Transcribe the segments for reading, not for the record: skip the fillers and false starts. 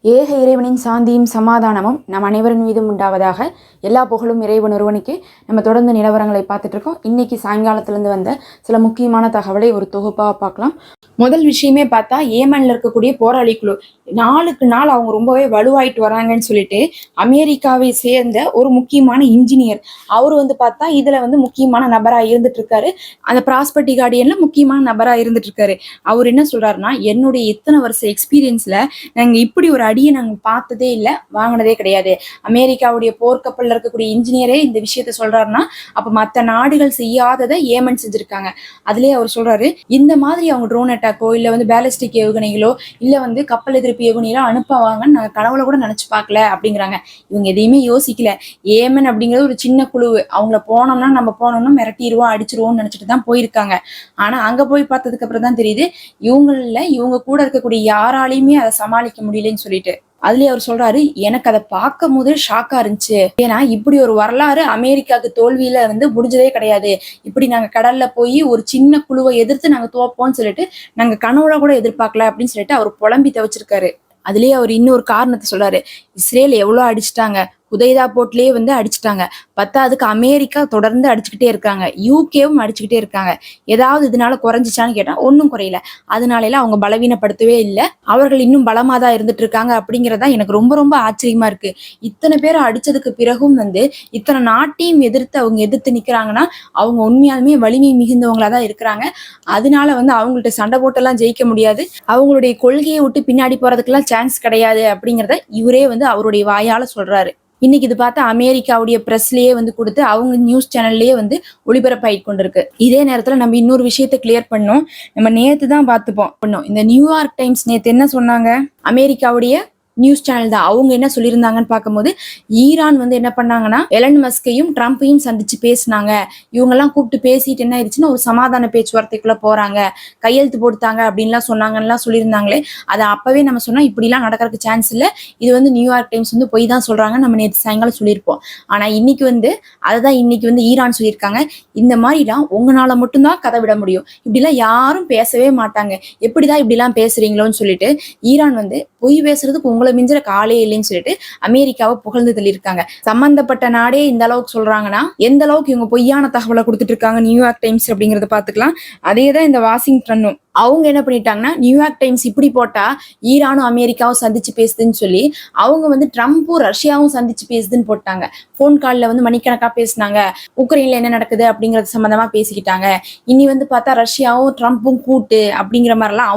ஏக இறைவனின் சாந்தியும் சமாதானமும் நம் அனைவரின் மீதும் உண்டாவதாக. எல்லா புகழும் இறைவன் ஒருவனுக்கு. நம்ம தொடர்ந்து நிலவரங்களை பார்த்துட்டு இருக்கோம். இன்னைக்கு சாயங்காலத்திலேருந்து வந்த சில முக்கியமான தகவலை ஒரு தொகுப்பாக பார்க்கலாம். முதல் விஷயமே பார்த்தா, ஏமன்ல இருக்கக்கூடிய போராளி குழு நாளுக்கு நாள் அவங்க ரொம்பவே வலுவாயிட்டு வராங்கன்னு சொல்லிட்டு அமெரிக்காவை சேர்ந்த ஒரு முக்கியமான இன்ஜினியர் அவர் பார்த்தா இதுல முக்கியமான நபரா இருந்துட்டு இருக்காரு. அந்த ப்ராஸ்பர்ட்டி கார்டியன்ல முக்கியமான நபரா இருந்துட்டு இருக்காரு. அவர் என்ன சொல்றாருன்னா, என்னுடைய இத்தனை வருஷ எக்ஸ்பீரியன்ஸ்ல நாங்க இப்படி ஒரு அடியை நாங்க பார்த்ததே இல்லை, வாங்கினதே கிடையாது. அமெரிக்காவுடைய போர்க்கப்பல்ல இருக்கக்கூடிய இன்ஜினியரே இந்த விஷயத்த சொல்றாருன்னா, அப்ப மற்ற நாடுகள் செய்யாததை ஏமன் செஞ்சிருக்காங்க. அதுலயே அவர் சொல்றாரு, இந்த மாதிரி அவங்க ட்ரோன் அட்டாக்கோ இல்ல பேலிஸ்டிக் ஏவுகணைகளோ இல்ல கப்பல் எதிர்ப்பு ஏவுகணைகளோ அனுப்புவாங்கன்னு நாங்க கனவுல கூட நினைச்சு பார்க்கல அப்படிங்கிறாங்க. இவங்க எதையுமே யோசிக்கல. ஏமன் அப்படிங்கிறது ஒரு சின்ன குழு, அவங்கள போனோம்னா நம்ம போனோம்னா மிரட்டிடுவோம் அடிச்சிருவோம்னு நினைச்சிட்டு தான் போயிருக்காங்க. ஆனா அங்க போய் பார்த்ததுக்கு அப்புறம் தான் தெரியுது, இவங்க கூட இருக்கக்கூடிய யாராலையுமே அதை சமாளிக்க முடியலன்னு சொல்லிட்டு. அதுலயே அவர் சொல்றாரு, எனக்கு அதை பார்க்கும் போதே ஷாக்கா இருந்துச்சு. ஏன்னா இப்படி ஒரு வரலாறு அமெரிக்காவுக்கு தோல்வியில முடிஞ்சதே கிடையாது. இப்படி நாங்க கடல்ல போய் ஒரு சின்ன குழுவை எதிர்த்து நாங்க தோப்போம்னு சொல்லிட்டு நாங்க கனவுல கூட எதிர்பார்க்கல அப்படின்னு சொல்லிட்டு அவர் புலம்பி தவிச்சிருக்காரு. அதுலயே அவர் இன்னொரு காரணத்தை சொல்றாரு, இஸ்ரேல் எவ்வளவு அடிச்சுட்டாங்க, உதைதா போட்லயே அடிச்சுட்டாங்க. பத்தாவதுக்கு அமெரிக்கா தொடர்ந்து அடிச்சுக்கிட்டே இருக்காங்க, யூகேவும் அடிச்சுக்கிட்டே இருக்காங்க. ஏதாவது இதனால குறைஞ்சிச்சான்னு கேட்டா ஒன்னும் குறையல. அதனால எல்லாம் அவங்க பலவீனப்படுத்தவே இல்லை, அவர்கள் இன்னும் பலமா தான் இருந்துட்டு இருக்காங்க. அப்படிங்கறதா எனக்கு ரொம்ப ரொம்ப ஆச்சரியமா இருக்கு. இத்தனை பேரை அடிச்சதுக்கு பிறகும் இத்தனை நாட்டையும் அவங்க எதிர்த்து நிக்கிறாங்கன்னா அவங்க உண்மையாலுமே வலிமை மிகுந்தவங்களா தான் இருக்கிறாங்க. அதனால அவங்கள்ட்ட சண்டை போட்டெல்லாம் ஜெயிக்க முடியாது, அவங்களுடைய கொள்கையை விட்டு பின்னாடி போறதுக்கெல்லாம் சான்ஸ் கிடையாது அப்படிங்கிறத இவரே அவருடைய வாயால சொல்றாரு. இன்னைக்கு இது பார்த்தா அமெரிக்காவுடைய பிரஸ்லயே கொடுத்து அவங்க நியூஸ் சேனல்லயே ஒளிபரப்பாயிட்டு கொண்டிருக்கு. இதே நேரத்துல நம்ம இன்னொரு விஷயத்த கிளியர் பண்ணோம். நம்ம நேத்து தான் பார்த்துப்போம். இந்த நியூயார்க் டைம்ஸ் நேத்து என்ன சொன்னாங்க, அமெரிக்காவுடைய நியூஸ் சேனல் தான். அவங்க என்ன சொல்லியிருந்தாங்கன்னு பார்க்கும்போது, ஈரான் என்ன பண்ணாங்கன்னா எலன் மஸ்கையும் ட்ரம்ப்பையும் சந்திச்சு பேசினாங்க. இவங்கெல்லாம் கூப்பிட்டு பேசிட்டு என்ன ஆயிடுச்சுன்னா ஒரு சமாதான பேச்சுவார்த்தைக்குள்ள போறாங்க, கையெழுத்து போட்டுத்தாங்க அப்படின்லாம் சொன்னாங்கன்னு சொல்லியிருந்தாங்களே. அதை அப்பவே நம்ம சொன்னா இப்படிலாம் நடக்கிறதுக்கு சான்ஸ் இல்லை, இது நியூயார்க் டைம்ஸ் பொய் தான் சொல்றாங்க, நம்ம நேற்று சாயங்காலம் சொல்லியிருப்போம். ஆனா இன்னைக்கு அதைதான் இன்னைக்கு ஈரான் சொல்லியிருக்காங்க, இந்த மாதிரிலாம் உங்களால மட்டும்தான் கதை விட முடியும், இப்படிலாம் யாரும் பேசவே மாட்டாங்க, எப்படிதான் இப்படிலாம் பேசுறீங்களோன்னு சொல்லிட்டு ஈரான் பொய் பேசுறதுக்கு உங்களை மிஞ்சிற காலே இல்லைன்னு சொல்லிட்டு அமெரிக்காவை புகழ்ந்து தள்ளியிருக்காங்க. சம்பந்தப்பட்ட நாடே இந்த அளவுக்கு சொல்றாங்கன்னா எந்த அளவுக்கு இவங்க பொய்யான தகவலை கொடுத்துட்டு இருக்காங்க நியூயார்க் டைம்ஸ் அப்படிங்கறத பாத்துக்கலாம். அதேதான் இந்த வாஷிங்டனும். அவங்க என்ன பண்ணிட்டாங்கன்னா, நியூயார்க் டைம்ஸ் இப்படி போட்டா ஈரானும் அமெரிக்காவும் சந்திச்சு பேசுதுன்னு சொல்லி அவங்க ட்ரம்ப்பும் ரஷ்யாவும் சந்திச்சு பேசுதுன்னு போட்டாங்க. போன் கால்ல மணிக்கணக்கா பேசினாங்க, உக்ரைன்ல என்ன நடக்குது அப்படிங்கறது சம்பந்தமா பேசிக்கிட்டாங்க. இனி பார்த்தா ரஷ்யாவும் ட்ரம்ப்பும் கூட்டு அப்படிங்கிற மாதிரிலாம்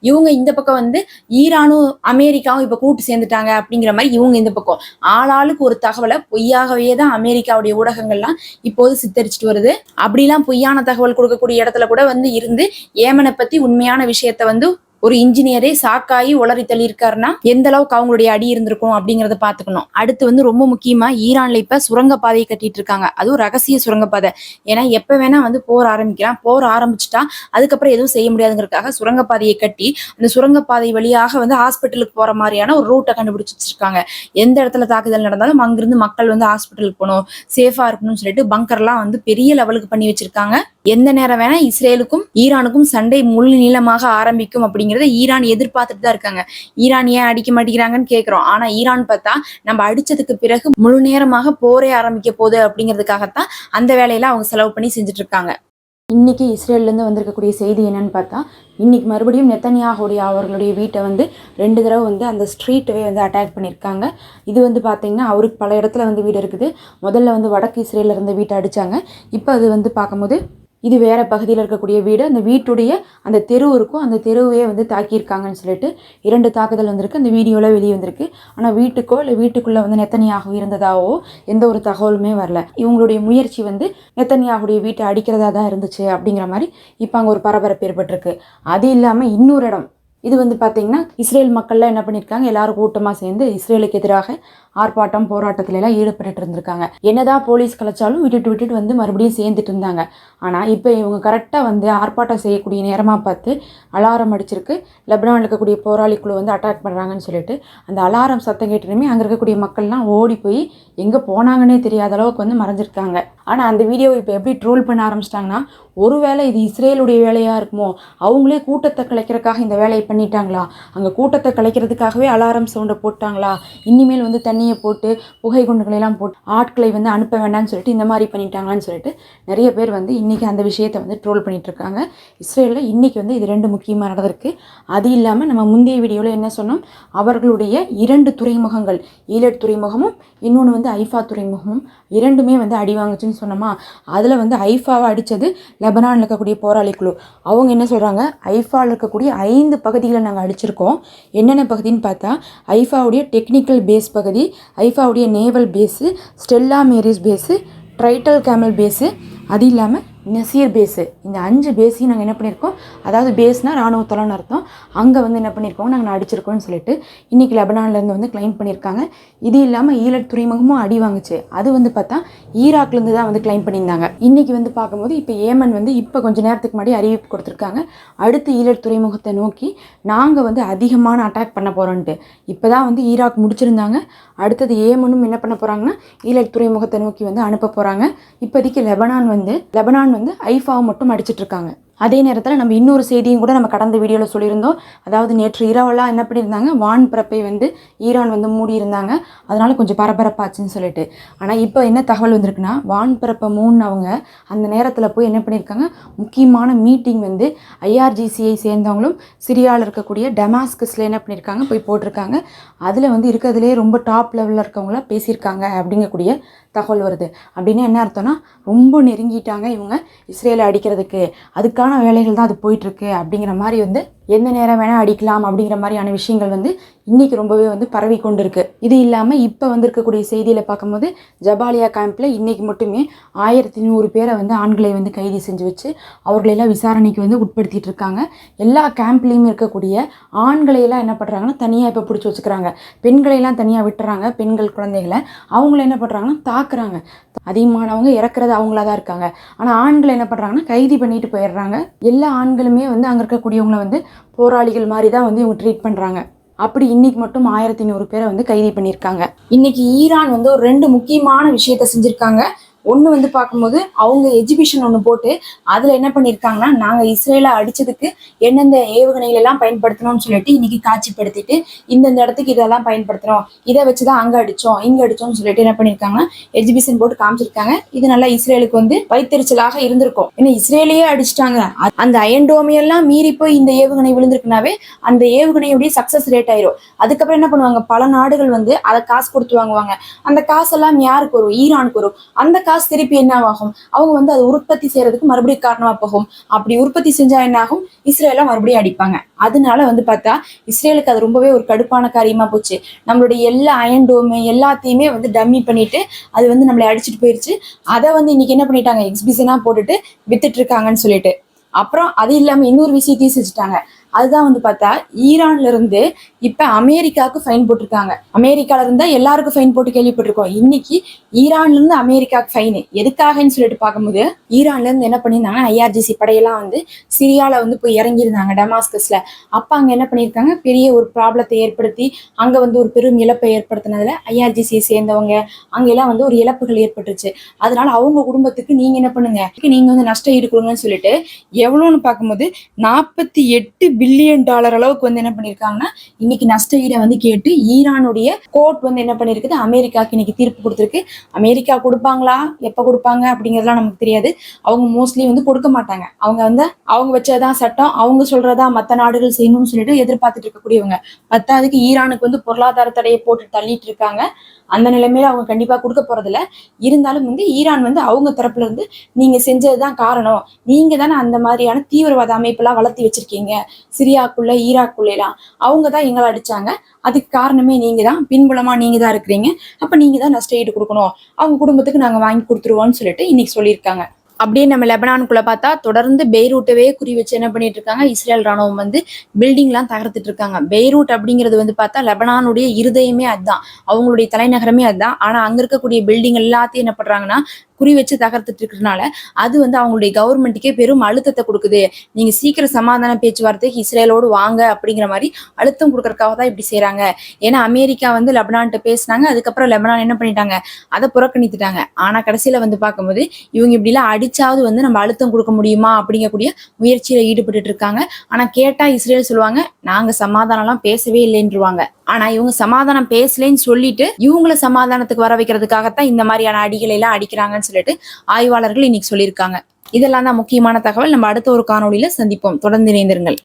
இவங்க இந்த பக்கம் ஈரானும் அமெரிக்காவும் இப்ப கூட்டு சேர்ந்துட்டாங்க அப்படிங்கிற மாதிரி இவங்க இந்த பக்கம் ஆளாளுக்கு ஒரு தகவலை பொய்யாகவே தான் அமெரிக்காவுடைய ஊடகங்கள்லாம் இப்போது சித்தரிச்சுட்டு வருது. அப்படிலாம் பொய்யான தகவல் கொடுக்கக்கூடிய இடத்துல கூட இருந்து ஏமனை பத்தி உண்மையான விஷயத்த ஒரு இன்ஜினியரே சாக்காயி உளறி தள்ளியிருக்காருன்னா எந்த அளவுக்கு அவங்களுடைய அடி இருந்திருக்கும் அப்படிங்கறத பாத்துக்கணும். அடுத்து ரொம்ப முக்கியமா ஈரான்ல இப்ப சுரங்கப்பாதையை கட்டிட்டு இருக்காங்க, அதுவும் ரகசிய சுரங்கப்பாதை. ஏன்னா எப்ப வேணா போர் ஆரம்பிக்கலாம், போர் ஆரம்பிச்சுட்டா அதுக்கப்புறம் எதுவும் செய்ய முடியாதுங்கிறதுக்காக சுரங்கப்பாதையை கட்டி அந்த சுரங்கப்பாதை வழியாக ஹாஸ்பிட்டலுக்கு போற மாதிரியான ஒரு ரூட்டை கண்டுபிடிச்சு வச்சிருக்காங்க. எந்த இடத்துல தாக்குதல் நடந்தாலும் அங்கிருந்து மக்கள் ஹாஸ்பிட்டலுக்கு போகணும், சேஃபா இருக்கணும்னு சொல்லிட்டு பங்கர்லாம் பெரிய லெவலுக்கு பண்ணி வச்சிருக்காங்க. எந்த நேரம் வேணா இஸ்ரேலுக்கும் ஈரானுக்கும் சண்டை முழு நீளமாக ஆரம்பிக்கும் அப்படிங்கறத ஈரான் எதிர்பார்த்துட்டு தான் இருக்காங்க. ஈரான் ஏன் அடிக்க மாட்டேங்கிறாங்கன்னு கேட்கிறோம். ஆனா ஈரான் பார்த்தா நம்ம அடிச்சதுக்கு பிறகு முழு நேரமாக போரே ஆரம்பிக்க போகுது அப்படிங்கிறதுக்காகத்தான் அந்த வேலையில அவங்க செலவு பண்ணி செஞ்சுட்டு இருக்காங்க. இன்னைக்கு இஸ்ரேல்லேருந்து வந்திருக்கக்கூடிய செய்தி என்னன்னு பார்த்தா, இன்னைக்கு மறுபடியும் நெத்தன்யாஹுடைய அவர்களுடைய வீட்டை 2 தடவை அந்த ஸ்ட்ரீட்டவே அட்டாக் பண்ணியிருக்காங்க. இது பார்த்தீங்கன்னா அவருக்கு பல இடத்துல வீடு இருக்குது. முதல்ல வடக்கு இஸ்ரேலில் இருந்த வீட்டை அடித்தாங்க. இப்போ அது பார்க்கும்போது இது வேற பகுதியில் இருக்கக்கூடிய வீடு, அந்த வீட்டுடைய அந்த தெரு இருக்கும், அந்த தெருவே தாக்கியிருக்காங்கன்னு சொல்லிட்டு 2 தாக்குதல் வந்திருக்கு. அந்த வீடியோவில் வெளியே வந்திருக்கு. ஆனால் வீட்டுக்கோ இல்லை வீட்டுக்குள்ளே நெத்தன்யாஹு இருந்ததாவோ எந்த ஒரு தகவலுமே வரல. இவங்களுடைய முயற்சி நெத்தன்யாஹுடைய வீட்டை அடிக்கிறதா தான் இருந்துச்சு அப்படிங்கிற மாதிரி இப்போ அங்கே ஒரு பரபரப்பு ஏற்பட்டிருக்கு. அது இல்லாமல் இன்னொரு இடம் இது பார்த்தீங்கன்னா இஸ்ரேல் மக்கள்லாம் என்ன பண்ணியிருக்காங்க, எல்லாரும் கூட்டமாக சேர்ந்து இஸ்ரேலுக்கு எதிராக ஆர்ப்பாட்டம் போராட்டத்துல எல்லாம் ஈடுபட்டு இருந்திருக்காங்க. என்னதான் போலீஸ் கலைச்சாலும் விட்டுட்டு மறுபடியும் சேர்ந்துட்டு இருந்தாங்க. ஆனால் இப்போ இவங்க கரெக்டாக ஆர்ப்பாட்டம் செய்யக்கூடிய நேரமாக பார்த்து அலாரம் அடிச்சிருக்கு. லெபனானில் இருக்கக்கூடிய போராளி குழு அட்டாக் பண்ணுறாங்கன்னு சொல்லிட்டு அந்த அலாரம் சத்தம் கேட்டுமே அங்கே இருக்கக்கூடிய மக்கள்லாம் ஓடி போய் எங்கே போனாங்கன்னே தெரியாத அளவுக்கு மறைஞ்சிருக்காங்க. ஆனால் அந்த வீடியோவை இப்போ எப்படி ட்ரோல் பண்ண ஆரம்பிச்சிட்டாங்கன்னா, ஒருவேளை இது இஸ்ரேலுடைய வேலையாக இருக்குமோ, அவங்களே கூட்டத்தை கலைக்கிறதுக்காக இந்த வேலையை பண்ணிட்டாங்களா, அங்கே கூட்டத்தை கலைக்கிறதுக்காகவே அலாரம் சவுண்டை போட்டாங்களா, இனிமேல் வந்து தண்ணியை போட்டு புகை குண்டுகளெல்லாம் போட்டு ஆட்களை வந்து அனுப்ப வேண்டாம்னு சொல்லிட்டு இந்த மாதிரி பண்ணிட்டாங்களான்னு சொல்லிட்டு நிறைய பேர் வந்து இன்றைக்கி அந்த விஷயத்தை வந்து ட்ரோல் பண்ணிகிட்ருக்காங்க. இஸ்ரேலில் இன்றைக்கி வந்து இது 2 முக்கியமாக நடந்திருக்கு. அது இல்லாமல் நம்ம முந்தைய வீடியோவில் என்ன சொன்னோம், அவர்களுடைய 2 துறைமுகங்கள், ஈலட் துறைமுகமும் இன்னொன்று வந்து ஐஃபா துறைமுகமும் இரண்டுமே வந்து அடி வாங்குச்சுன்னு சொன்னோமா. அதில் வந்து ஐஃபாவை அடித்தது லெபனானில் இருக்கக்கூடிய போராளி குழு. அவங்க என்ன சொல்கிறாங்க, ஐஃபாவில் இருக்கக்கூடிய 5 பகுதிகளை நாங்கள் அடிச்சிருக்கோம். என்னென்ன பகுதின்னு பார்த்தா, ஐஃபாவுடைய டெக்னிக்கல் பேஸ் பகுதி, ஐஃபாவுடைய naval base, Stella Maris base, ட்ரைட்டல் கேமல் பேஸு, அது இல்லாமல் நசீர் பேஸு. இந்த 5 பேஸையும் நாங்கள் என்ன பண்ணியிருக்கோம், அதாவது பேஸ்னால் இராணுவ தளம்னு அர்த்தம், அங்கே வந்து என்ன பண்ணியிருக்கோம் நாங்கள் அடிச்சிருக்கோம்னு சொல்லிட்டு இன்றைக்கி லெபனான்லேருந்து வந்து கிளைம் பண்ணியிருக்காங்க. இது இல்லாமல் ஈலட் துறைமுகமும் அடி வாங்குச்சு. அது வந்து பார்த்தா ஈராக்லேருந்து தான் வந்து கிளைம் பண்ணியிருந்தாங்க. இன்றைக்கி வந்து பார்க்கும்போது இப்போ ஏமன் வந்து இப்போ கொஞ்சம் நேரத்துக்கு முன்னாடி அறிவிப்பு கொடுத்துருக்காங்க, அடுத்து ஈலட் துறைமுகத்தை நோக்கி நாங்கள் வந்து அதிகமான அட்டாக் பண்ண போகிறோன்ட்டு. இப்போ தான் வந்து ஈராக் முடிச்சிருந்தாங்க, அடுத்தது ஏமனும் என்ன பண்ண போகிறாங்கன்னா ஈலட் துறைமுகத்தை நோக்கி வந்து அனுப்ப போகிறாங்க. இப்போதைக்கு லெபனான் வந்து ஐஃபாவை மட்டும் அடிச்சிட்டு இருக்காங்க. அதே நேரத்தில் நம்ம இன்னொரு செய்தியும் கூட நம்ம கடந்த வீடியோவில் சொல்லியிருந்தோம். அதாவது நேற்று இரவெல்லாம் என்ன பண்ணியிருந்தாங்க, வான் பரப்பை வந்து ஈரான் வந்து மூடி இருந்தாங்க, அதனால் கொஞ்சம் பரபரப்பாச்சுன்னு சொல்லிட்டு. ஆனால் இப்போ என்ன தகவல் வந்திருக்குன்னா, வான் பரப்பை மூடினவங்க அந்த நேரத்தில் போய் என்ன பண்ணியிருக்காங்க, முக்கியமான மீட்டிங் வந்து ஐஆர்ஜிசியை சேர்ந்தவங்களும் சிரியாவில் இருக்கக்கூடிய டமாஸ்கஸில் என்ன பண்ணியிருக்காங்க போய் போட்டிருக்காங்க. அதில் வந்து இருக்கிறதுலே ரொம்ப டாப் லெவலில் இருக்கவங்களாம் பேசியிருக்காங்க அப்படிங்கக்கூடிய தகவல் வருது. அப்படின்னா என்ன அர்த்தம்னா, ரொம்ப நெருங்கிட்டாங்க இவங்க இஸ்ரேலை அடிக்கிறதுக்கு, அதுக்கான வேலைகள் தான் அது போயிட்டுருக்கு அப்படிங்கிற மாதிரி வந்து எந்த நேரம் வேணால் அடிக்கலாம் அப்படிங்கிற மாதிரியான விஷயங்கள் வந்து இன்றைக்கி ரொம்பவே வந்து பரவி கொண்டு இருக்குது. இது இல்லாமல் இப்போ வந்திருக்கக்கூடிய செய்தியில் பார்க்கும்போது ஜபாலியா கேம்பில் இன்றைக்கி மட்டுமே 1100 பேரை வந்து ஆண்களை வந்து கைது செஞ்சு வச்சு அவர்களெல்லாம் விசாரணைக்கு வந்து உட்படுத்திட்டு இருக்காங்க. எல்லா கேம்ப்லேயும் இருக்கக்கூடிய ஆண்களையெல்லாம் என்ன பண்ணுறாங்கன்னா தனியாக இப்போ பிடிச்சி வச்சுக்கிறாங்க, பெண்களையெல்லாம் தனியாக விட்டுறாங்க. பெண்கள் குழந்தைகளை அவங்கள என்ன பண்ணுறாங்கன்னா தாக்குறாங்க. அதிகமானவங்க இறக்குறது அவங்களா தான் இருக்காங்க. ஆனால் ஆண்களை என்ன பண்ணுறாங்கன்னா கைது பண்ணிட்டு போயிடுறாங்க. எல்லா ஆண்களுமே வந்து அங்கே இருக்கக்கூடியவங்களை வந்து போராளிகள் மாதிரி தான் வந்து இவங்க ட்ரீட் பண்ணுறாங்க. அப்படி இன்னைக்கு மட்டும் 1100 பேரை வந்து கைது பண்ணியிருக்காங்க. இன்னைக்கு ஈரான் வந்து ஒரு 2 முக்கியமான விஷயத்த செஞ்சுருக்காங்க. ஒன்று வந்து பார்க்கும்போது அவங்க எக்ஸிபிஷன் ஒன்று போட்டு அதில் என்ன பண்ணியிருக்காங்கன்னா, நாங்கள் இஸ்ரேலை அடித்ததுக்கு எந்தெந்த ஏவுகணைகள் எல்லாம் பயன்படுத்தணும்னு சொல்லிட்டு இன்னைக்கு காட்சிப்படுத்திட்டு இந்தந்த இடத்துக்கு இதெல்லாம் பயன்படுத்துகிறோம், இதை வச்சு தான் அங்கே அடித்தோம் இங்கே அடித்தோம்னு சொல்லிட்டு என்ன பண்ணியிருக்காங்கன்னா எக்ஸிபிஷன் போட்டு காமிச்சிருக்காங்க. இது நல்லா இஸ்ரேலுக்கு வந்து வைத்தறிச்சலாக இருந்திருக்கும். ஏன்னா இஸ்ரேலையே அடிச்சிட்டாங்க, அந்த அயன்டோமியெல்லாம் மீறி போய் இந்த ஏவுகணை விழுந்திருக்குனாவே அந்த ஏவுகணையுடைய சக்ஸஸ் ரேட் ஆயிரும். அதுக்கப்புறம் என்ன பண்ணுவாங்க, பல நாடுகள் வந்து அதை காசு கொடுத்து வாங்குவாங்க. அந்த காசெல்லாம் யாருக்கு வரும், ஈரானுக்கு வரும். அந்த காசு திருப்பி என்ன ஆகும், அவங்க வந்து அதை உற்பத்தி செய்யறதுக்கு மறுபடியும் காரணமா போகும். அப்படி உற்பத்தி செஞ்சா என்ன ஆகும், இஸ்ரேலை மறுபடியும் அடிப்பாங்க. அதனால வந்து பார்த்தா இஸ்ரேலுக்கு அது ரொம்பவே ஒரு கடுப்பான காரியமா போச்சு. நம்மளுடைய எல்லா அயன்டோமு எல்லாத்தையுமே வந்து டம்மி பண்ணிட்டு அது வந்து நம்மளை அடிச்சுட்டு போயிருச்சு. அதை வந்து இன்னைக்கு என்ன பண்ணிட்டாங்க, எக்ஸிபிஷனா போட்டுட்டு வித்துட்டு இருக்காங்கன்னு சொல்லிட்டு. அப்புறம் அது இல்லாம இன்னொரு விஷயத்தையும் செஞ்சுட்டாங்க. அதுதான் வந்து பார்த்தா ஈரான்ல இருந்து இப்ப அமெரிக்காவுக்கு ஃபைன் போட்டிருக்காங்க. அமெரிக்கால இருந்தா எல்லாருக்கும் ஃபைன் போட்டு கேள்விப்பட்டிருக்கோம். இன்னைக்கு ஈரான்ல இருந்து அமெரிக்காவுக்கு ஃபைன் எதுக்காகன்னு சொல்லிட்டு பார்க்கும்போது, ஈரான்ல இருந்து என்ன பண்ணியிருந்தாங்கன்னா ஐஆர்ஜிசி படையெல்லாம் வந்து சிரியால வந்து போய் இறங்கியிருந்தாங்க டமாஸ்கஸ்ல. அப்ப அங்க என்ன பண்ணியிருக்காங்க, பெரிய ஒரு ப்ராப்ளத்தை ஏற்படுத்தி அங்க வந்து ஒரு பெரும் இழப்பை ஏற்படுத்தினதுல ஐஆர்ஜிசியை சேர்ந்தவங்க அங்கெல்லாம் வந்து ஒரு இழப்புகள் ஏற்பட்டுருச்சு. அதனால அவங்க குடும்பத்துக்கு நீங்க என்ன பண்ணுங்க, நீங்க வந்து நஷ்டம் ஈடு கொடுங்கன்னு சொல்லிட்டு எவ்வளோன்னு பார்க்கும்போது 48 பில்லியன் டாலர் அளவுக்கு வந்து என்ன பண்ணியிருக்காங்கன்னா இன்னைக்கு நஷ்ட ஈடை வந்து கேட்டு ஈரானுடைய கோர்ட் வந்து என்ன பண்ணிருக்குது, அமெரிக்காவுக்கு இன்னைக்கு தீர்ப்பு கொடுத்துருக்கு. அமெரிக்கா கொடுப்பாங்களா, எப்ப கொடுப்பாங்க அப்படிங்கிறதுலாம் நமக்கு தெரியாது. அவங்க மோஸ்ட்லி வந்து கொடுக்க மாட்டாங்க. அவங்க வந்து அவங்க வச்சதான் சட்டம், அவங்க சொல்றதா மற்ற நாடுகள் செய்யணும்னு சொல்லிட்டு எதிர்பார்த்துட்டு இருக்கக்கூடியவங்க. பத்தாவதுக்கு ஈரானுக்கு வந்து பொருளாதார தடையை போட்டு தள்ளிட்டு இருக்காங்க. அந்த நிலைமையில அவங்க கண்டிப்பா கொடுக்க போறதில்ல. இருந்தாலும் வந்து ஈரான் வந்து அவங்க தரப்புல இருந்து நீங்க செஞ்சதுதான் காரணம், நீங்க தானே அந்த மாதிரியான தீவிரவாத அமைப்பெல்லாம் வளர்த்தி வச்சிருக்கீங்க சிரியாக்குள்ள ஈராக்குள்ளலாம், அவங்க தான் எங்களை அடிச்சாங்க, அதுக்கு காரணமே நீங்க தான், பின்புலமா நீங்க தான் இருக்கிறீங்க, அப்ப நீங்க தான் நஷ்ட ஈடு கொடுக்கணும், அவங்க குடும்பத்துக்கு நாங்க வாங்கி கொடுத்துருவோம்னு சொல்லிட்டு இன்னைக்கு சொல்லியிருக்காங்க. அப்படியே நம்ம லெபனானுக்குள்ள பார்த்தா தொடர்ந்து பெய்ரூட்டவே குறி வச்சு என்ன பண்ணிட்டு இருக்காங்க, இஸ்ரேல் ராணுவம் வந்து பில்டிங்லாம் தகர்த்துட்டு இருக்காங்க. பெய்ரூட் அப்படிங்கிறது வந்து பார்த்தா லெபனானுடைய இருதயமே அதுதான், அவங்களுடைய தலைநகரமே அதுதான். ஆனா அங்க இருக்கக்கூடிய பில்டிங் எல்லாத்தையும் என்ன பண்றாங்கன்னா குறி வச்சு தகர்த்துட்டு இருக்கிறதுனால அது வந்து அவங்களுடைய கவர்மெண்ட்டுக்கே பெரும் அழுத்தத்தை கொடுக்குது. நீங்க சீக்கிரம் சமாதான பேச்சுவார்த்தைக்கு இஸ்ரேலோடு வாங்க அப்படிங்கிற மாதிரி அழுத்தம் கொடுக்கறதுக்காக தான் இப்படி செய்யறாங்க. ஏன்னா அமெரிக்கா வந்து லெபனான்ட்ட பேசினாங்க, அதுக்கப்புறம் லெபனான் என்ன பண்ணிட்டாங்க, அதை புறக்கணித்துட்டாங்க. ஆனா கடைசியில வந்து பார்க்கும்போது இவங்க இப்படி எல்லாம் அடிச்சாவது வந்து நம்ம அழுத்தம் கொடுக்க முடியுமா அப்படிங்கக்கூடிய முயற்சியில ஈடுபட்டு இருக்காங்க. ஆனா கேட்டா இஸ்ரேல் சொல்லுவாங்க, நாங்க சமாதானம் எல்லாம் பேசவே இல்லைன்றுவாங்க. ஆனா இவங்க சமாதானம் பேசலைன்னு சொல்லிட்டு இவங்கள சமாதானத்துக்கு வர வைக்கிறதுக்காகத்தான் இந்த மாதிரியான அடிகளை எல்லாம் அடிக்கிறாங்கன்னு சொல்லிட்டு ஆய்வாளர்கள் இன்னைக்கு சொல்லியிருக்காங்க. இதெல்லாம் தான் முக்கியமான தகவல். நம்ம அடுத்த ஒரு காணொளியில சந்திப்போம். தொடர்ந்து இணைந்திருங்கள்.